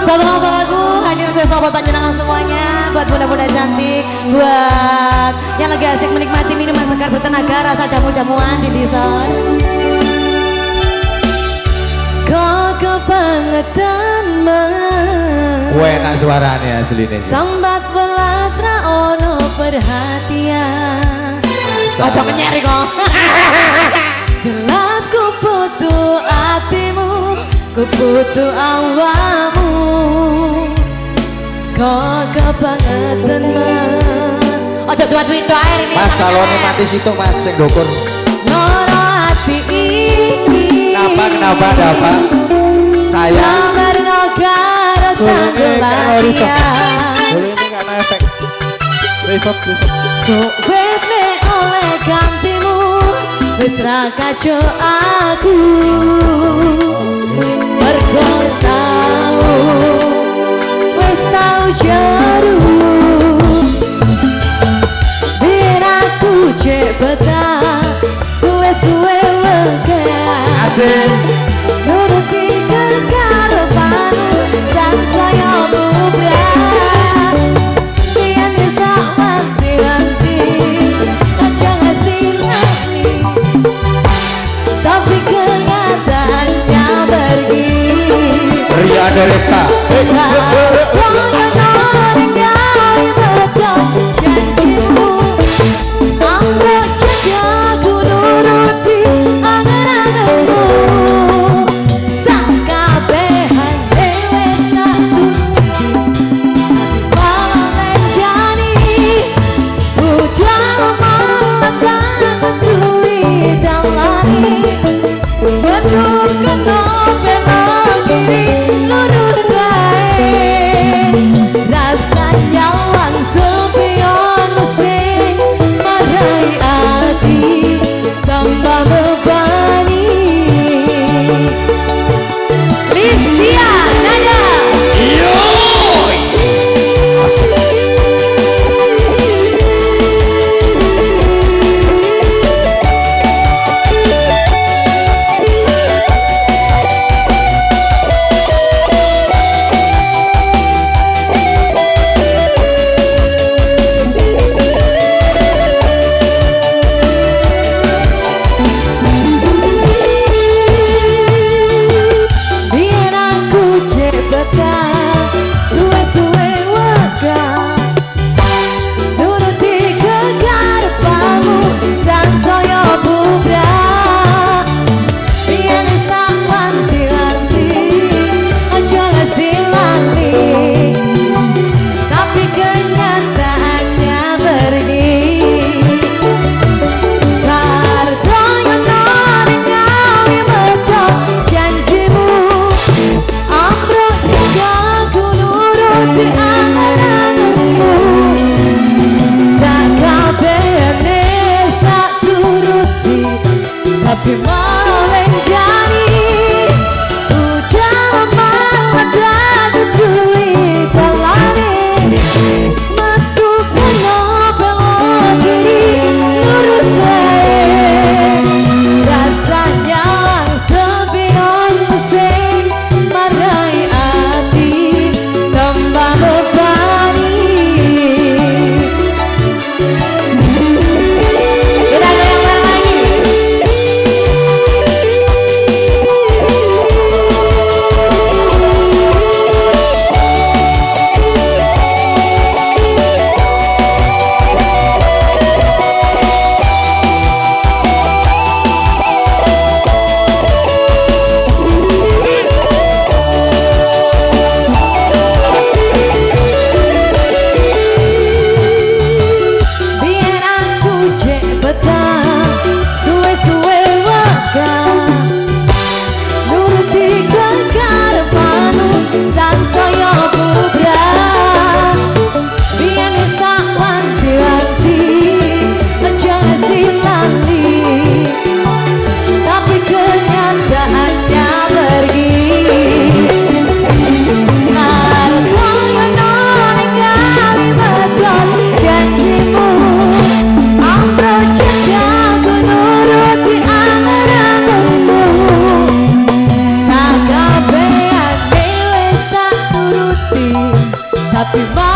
Satu lagu hadir saya sahabat panjenengan semuanya, buat bunda-bunda cantik, buat yang lagi asik menikmati minuman segar bertenaga, rasa jamu-jamuan di dessert. Kau kebangetan enak suaranya asli nih. Sambat belas raono perhatian. Ojo kenyeri kok. Jelas ku butuh hatimu, ku butuh awamu. Kau kebangetan ojo cuat-cuit air ini. Mas salonnya mati situ mas sing dokur. Ngoro hati ini. Kenapa ada apa? Saya Lamar nogaro tanggung latihan. Boleh ini karena efek reverb. So wes me oleh gantimu, wes ra kaco aku. Mergo wes tau jaruh. Biar aku cek betah, suwe-suwe lega. asik. Nuruti kekarepanmu, sang saya bubrah. Siang bisa wanti-wanti, aja ngasih lagi. Tapi kenyataannya pergi. Ria Deresta. Orang dari betul janjimu. Ambo jaga ku nuruti angan-anganmu. Sang kabehan wes tak tuju. Malah menjani budal malah kutui damani. Betul kena belok kiri lurus wae. Bima